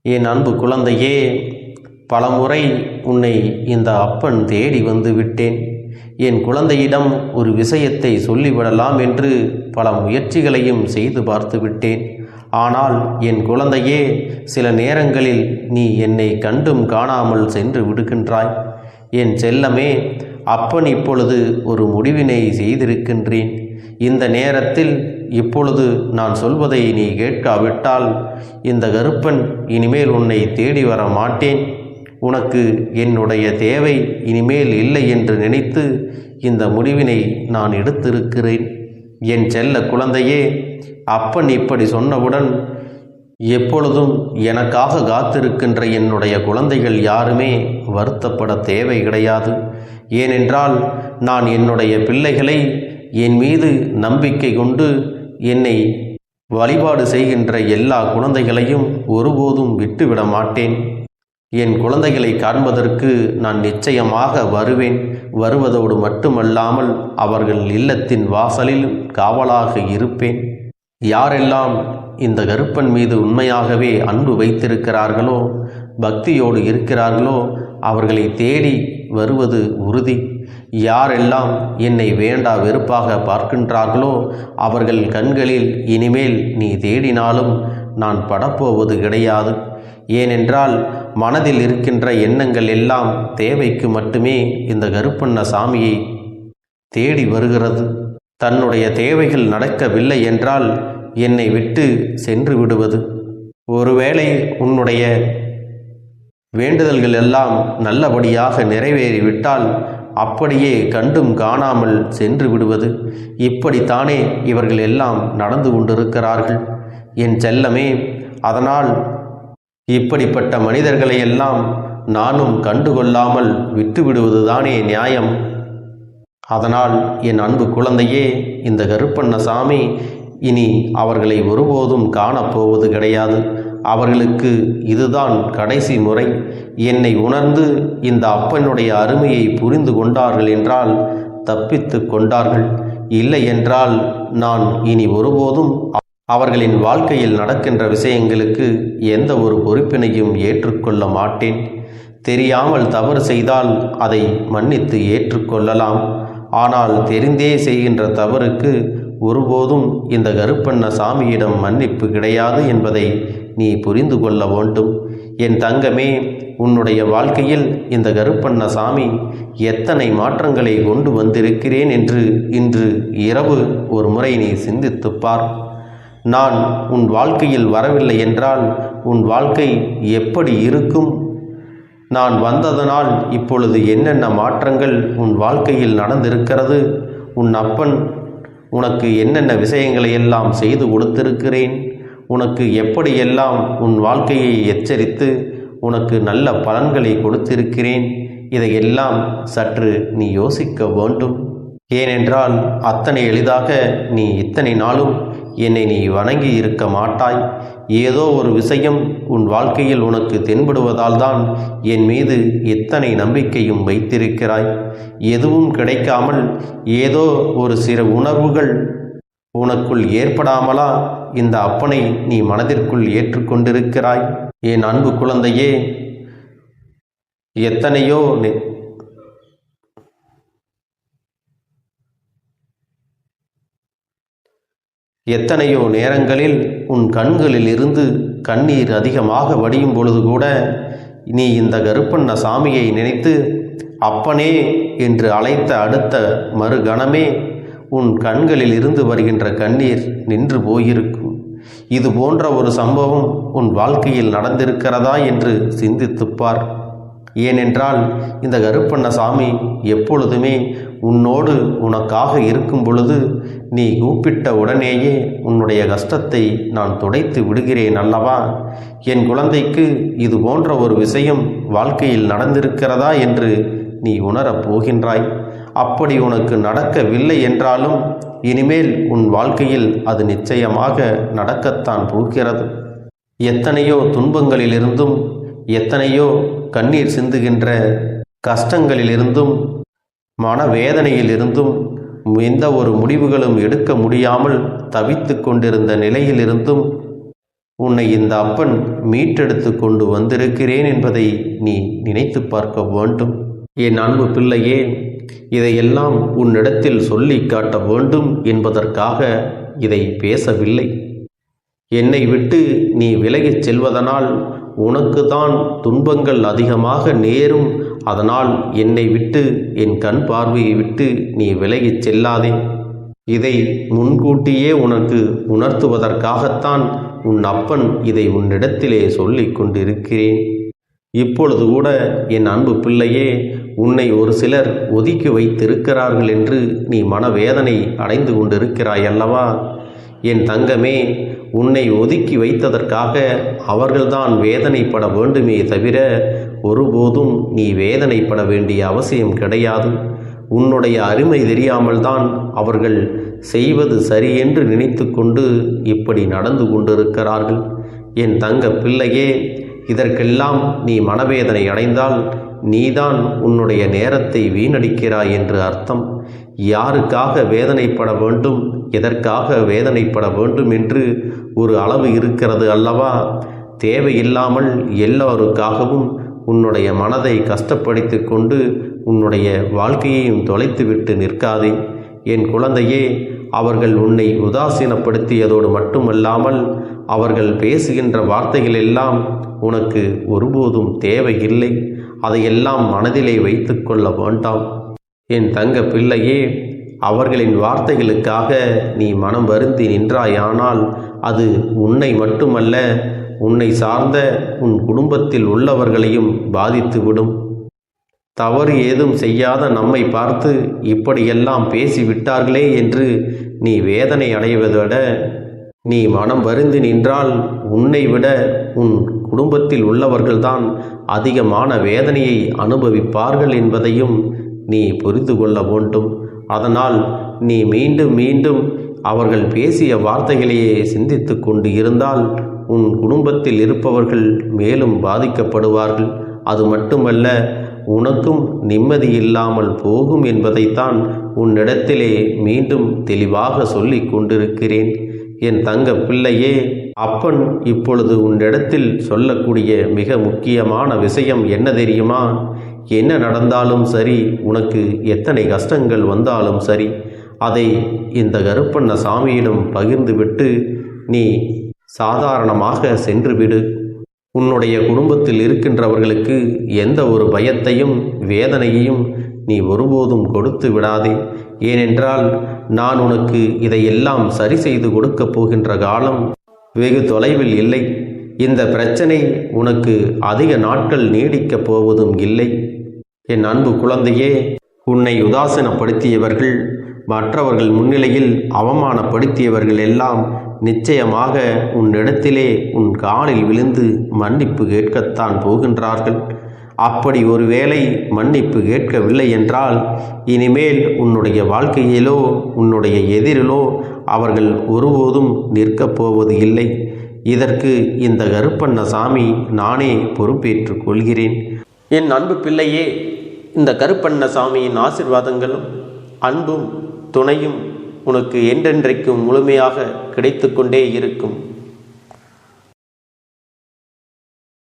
என் அன்பு குழந்தையே, பலமுறை உன்னை இந்த அப்பன் தேடி வந்து விட்டேன். என் குழந்தையிடம் ஒரு விஷயத்தை சொல்லிவிடலாம் என்று பல முயற்சிகளையும் செய்து பார்த்து விட்டேன். ஆனால் என் குழந்தையே, சில நேரங்களில் நீ என்னை கண்டும் காணாமல் சென்று விடுகின்றாய். என் செல்லமே, அப்பன் இப்பொழுது ஒரு முடிவினை செய்திருக்கின்றேன். இந்த நேரத்தில் இப்பொழுது நான் சொல்வதை நீ கேட்காவிட்டால் இந்த கருப்பன் இனிமேல் உன்னை தேடி வர மாட்டேன். உனக்கு என்னுடைய தேவை இனிமேல் இல்லை என்று நினைத்து இந்த முடிவினை நான் எடுத்திருக்கிறேன். என் செல்ல குழந்தையே, அப்பன் இப்படி சொன்னவுடன் எப்பொழுதும் எனக்காக காத்திருக்கின்ற என்னுடைய குழந்தைகள் யாருமே வருத்தப்பட தேவை கிடையாது. ஏனென்றால் நான் என்னுடைய பிள்ளைகளை என் மீது நம்பிக்கை கொண்டு என்னை வழிபாடு செய்கின்ற எல்லா குழந்தைகளையும் ஒருபோதும் விட்டுவிட மாட்டேன். என் குழந்தைகளை காண்பதற்கு நான் நிச்சயமாக வருவேன். வருவதோடு மட்டுமல்லாமல் அவர்கள் இல்லத்தின் வாசலில் காவலாக இருப்பேன். யாரெல்லாம் இந்த கருப்பன் மீது உண்மையாகவே அன்பு வைத்திருக்கிறார்களோ, பக்தியோடு இருக்கிறார்களோ, அவர்களை தேடி வருவது உறுதி. யாரெல்லாம் என்னை வேண்டா வெறுப்பாக பார்க்கின்றார்களோ அவர்கள் கண்களில் இனிமேல் நீ தேடினாலும் நான் படப்போவது கிடையாது. ஏனென்றால் மனதில் இருக்கின்ற எண்ணங்கள் எல்லாம் தேவைக்கு மட்டுமே இந்த கருப்பண்ண சாமியை தேடி வருகிறது. தன்னுடைய தேவைகள் நடக்கவில்லை என்றால் என்னை விட்டு சென்று விடுவது. ஒருவேளை உன்னுடைய வேண்டுதல்கள் எல்லாம் நல்லபடியாக நிறைவேறிவிட்டால் அப்படியே கண்டும் காணாமல் சென்று விடுவது. இப்படித்தானே இவர்கள் எல்லாம் நடந்து கொண்டிருக்கிறார்கள் என் செல்லமே. அதனால் இப்படிப்பட்ட மனிதர்களை எல்லாம் நானும் கண்டுகொள்ளாமல் விட்டுவிடுவதுதானே நியாயம். அதனால் என் அன்பு குழந்தையே, இந்த கருப்பண்ண சாமி இனி அவர்களை ஒருபோதும் காணப்போவது கிடையாது. அவர்களுக்கு இதுதான் கடைசி முறை. என்னை உணர்ந்து இந்த அப்பனுடைய அருமையை புரிந்து கொண்டார்கள் என்றால் தப்பித்து கொண்டார்கள். இல்லை என்றால் நான் இனி ஒருபோதும் அவர்களின் வாழ்க்கையில் நடக்கின்ற விஷயங்களுக்கு எந்த ஒரு பொறுப்பினையும் ஏற்றுக்கொள்ள மாட்டேன். தெரியாமல் தவறு செய்தால் அதை மன்னித்து ஏற்றுக்கொள்ளலாம். ஆனால் தெரிந்தே செய்கின்ற தவறுக்கு ஒருபோதும் இந்த கருப்பண்ண சாமியிடம் மன்னிப்பு கிடையாது என்பதை நீ புரிந்து கொள்ள வேண்டும். என் தங்கமே, உன்னுடைய வாழ்க்கையில் இந்த கருப்பண்ண சாமி எத்தனை மாற்றங்களை கொண்டு வந்திருக்கிறேன் என்று இன்று இரவு ஒரு முறை நீ சிந்தித்துப்பார். நான் உன் வாழ்க்கையில் வரவில்லை என்றால் உன் வாழ்க்கை எப்படி இருக்கும்? நான் வந்ததனால் இப்பொழுது என்னென்ன மாற்றங்கள் உன் வாழ்க்கையில் நடந்திருக்கிறது? உன் அப்பன் உனக்கு என்னென்ன விஷயங்களை எல்லாம் செய்து கொடுத்திருக்கிறேன்? உனக்கு எப்படியெல்லாம் உன் வாழ்க்கையை எச்சரித்து உனக்கு நல்ல பலன்களை கொடுத்திருக்கிறேன்? இதையெல்லாம் சற்று நீ யோசிக்க வேண்டும். ஏனென்றால் அத்தனை எளிதாக நீ இத்தனை நாளும் என்னை நீ வணங்கி இருக்க மாட்டாய். ஏதோ ஒரு விஷயம் உன் வாழ்க்கையில் உனக்கு தென்படுவதால் தான் என் மீது இத்தனை நம்பிக்கையும் வைத்திருக்கிறாய். எதுவும் கிடைக்காமல் ஏதோ ஒரு சில உணர்வுகள் உனக்குள் ஏற்படாமலா இந்த அப்பனை நீ மனதிற்குள் ஏற்றுக்கொண்டிருக்கிறாய்? என் அன்பு குழந்தையே, எத்தனையோ நேரங்களில் உன் கண்களில் இருந்து கண்ணீர் அதிகமாக வடியும் பொழுது கூட நீ இந்த கருப்பண்ண சாமியை நினைத்து அப்பனே என்று அழைத்த அடுத்த மறுகணமே உன் கண்களில் இருந்து வருகின்ற கண்ணீர் நின்று போயிருக்கும். இது போன்ற ஒரு சம்பவம் உன் வாழ்க்கையில் நடந்திருக்கிறதா என்று சிந்தித்துப்பார். ஏனென்றால் இந்த கருப்பண்ண சாமி எப்பொழுதுமே உன்னோடு உனக்காக இருக்கும் பொழுது நீ கூப்பிட்ட உடனேயே உன்னுடைய கஷ்டத்தை நான் துடைத்து விடுகிறேன் அல்லவா? என் குழந்தைக்கு இது போன்ற ஒரு விஷயம் வாழ்க்கையில் நடந்திருக்கிறதா என்று நீ உணரப் போகின்றாய். அப்படி உனக்கு நடக்கவில்லை என்றாலும் இனிமேல் உன் வாழ்க்கையில் அது நிச்சயமாக நடக்கத்தான் போகிறது. எத்தனையோ துன்பங்களிலிருந்தும் எத்தனையோ கண்ணீர் சிந்துகின்ற கஷ்டங்களிலிருந்தும் மனவேதனையிலிருந்தும் எந்த ஒரு முடிவுகளும் எடுக்க முடியாமல் தவித்து கொண்டிருந்த நிலையிலிருந்தும் உன்னை இந்த அப்பன் மீட்டெடுத்து கொண்டு வந்திருக்கிறேன் என்பதை நீ நினைத்து பார்க்க வேண்டும். என் அன்பு பிள்ளையே, இதையெல்லாம் உன்னிடத்தில் சொல்லி காட்ட வேண்டும் என்பதற்காக இதை பேசவில்லை. என்னை விட்டு நீ விலகிச் செல்வதனால் உனக்கு தான் துன்பங்கள் அதிகமாக நேரும். அதனால் என்னை விட்டு, என் கண் பார்வையை விட்டு நீ விலகிச் செல்லாதே. இதை முன்கூட்டியே உனக்கு உணர்த்துவதற்காகத்தான் உன் அப்பன் இதை உன்னிடத்திலே சொல்லிக் கொண்டிருக்கிறேன். இப்பொழுது கூட என் அன்பு பிள்ளையே, உன்னை ஒரு சிலர் ஒதுக்கி வைத்திருக்கிறார்கள் என்று நீ மனவேதனை அடைந்து கொண்டிருக்கிறாய் அல்லவா? என் தங்கமே, உன்னை ஒதுக்கி வைத்ததற்காக அவர்கள்தான் வேதனைப்பட வேண்டுமே தவிர ஒருபோதும் நீ வேதனைப்பட வேண்டிய அவசியம் கிடையாது. உன்னுடைய அருமை தெரியாமல் தான் அவர்கள் செய்வது சரி என்று நினைத்து கொண்டு இப்படி நடந்து கொண்டிருக்கிறார்கள். என் தங்க பிள்ளையே, இதற்கெல்லாம் நீ மனவேதனை அடைந்தால் நீதான் உன்னுடைய நேரத்தை வீணடிக்கிறாய் என்று அர்த்தம். யாருக்காக வேதனைப்பட வேண்டும், எதற்காக வேதனைப்பட வேண்டும் என்று ஒரு அளவு இருக்கிறது அல்லவா? தேவையில்லாமல் எல்லோருக்காகவும் உன்னுடைய மனதை கஷ்டப்படுத்தி கொண்டு உன்னுடைய வாழ்க்கையையும் தொலைத்துவிட்டு நிற்காதே. என் குழந்தையே, அவர்கள் உன்னை உதாசீனப்படுத்தியதோடு மட்டுமல்லாமல் அவர்கள் பேசுகின்ற வார்த்தைகள் எல்லாம் உனக்கு ஒருபோதும் தேவையில்லை. அதையெல்லாம் மனதிலே வைத்து கொள்ள வேண்டாம். என் தங்க பிள்ளையே, அவர்களின் வார்த்தைகளுக்காக நீ மனம் வருந்தி நின்றாயானால் அது உன்னை மட்டுமல்ல, உன்னை சார்ந்த உன் குடும்பத்தில் உள்ளவர்களையும் பாதித்துவிடும். தவறு ஏதும் செய்யாத நம்மை பார்த்து இப்படியெல்லாம் பேசிவிட்டார்களே என்று நீ வேதனை அடைவதை நீ மனம் வருந்தி நின்றால் உன்னை விட உன் குடும்பத்தில் உள்ளவர்கள்தான் அதிகமான வேதனையை அனுபவிப்பார்கள் என்பதையும் நீ புரிந்து கொள்ள வேண்டும். அதனால் நீ மீண்டும் மீண்டும் அவர்கள் பேசிய வார்த்தைகளையே சிந்தித்து கொண்டு இருந்தால் உன் குடும்பத்தில் இருப்பவர்கள் மேலும் பாதிக்கப்படுவார்கள். அது மட்டுமல்ல, உனக்கும் நிம்மதி இல்லாமல் போகும் என்பதைத்தான் உன்னிடத்திலே மீண்டும் தெளிவாக சொல்லிக் கொண்டிருக்கிறேன். என் தங்க பிள்ளையே, அப்பன் இப்பொழுது உன்னிடத்தில் சொல்லக்கூடிய மிக முக்கியமான விஷயம் என்ன தெரியுமா? என்ன நடந்தாலும் சரி, உனக்கு எத்தனை கஷ்டங்கள் வந்தாலும் சரி, அதை இந்த கருப்பண்ண சாமியிடம் பகிர்ந்துவிட்டு நீ சாதாரணமாக சென்றுவிடு. உன்னுடைய குடும்பத்தில் இருக்கின்றவர்களுக்கு எந்த ஒரு பயத்தையும் வேதனையையும் நீ ஒருபோதும் கொடுத்து விடாதே. ஏனென்றால் நான் உனக்கு இதையெல்லாம் சரி செய்து கொடுக்கப் போகின்ற காலம் வெகு தொலைவில் இல்லை. இந்த பிரச்சனை உனக்கு அதிக நாட்கள் நீடிக்கப் போவதும் இல்லை. என் அன்பு குழந்தையே, உன்னை உதாசீனப்படுத்தியவர்கள், மற்றவர்கள் முன்னிலையில் அவமானப்படுத்தியவர்கள் எல்லாம் நிச்சயமாக உன்னிடத்திலே உன் காலில் விழுந்து மன்னிப்பு கேட்கத்தான் போகின்றார்கள். அப்படி ஒருவேளை மன்னிப்பு கேட்கவில்லை என்றால் இனிமேல் உன்னுடைய வாழ்க்கையிலோ உன்னுடைய எதிரிலோ அவர்கள் ஒருபோதும் நிற்கப் போவது இல்லை. இதற்கு இந்த கருப்பண்ண சாமி நானே பொறுப்பேற்றுக் கொள்கிறேன். என் அன்பு பிள்ளையே, இந்த கருப்பண்ண சாமியின் ஆசீர்வாதங்களும் அன்பும் துணையும் உனக்கு என்றென்றைக்கும் முழுமையாக கிடைத்து கொண்டே இருக்கும்.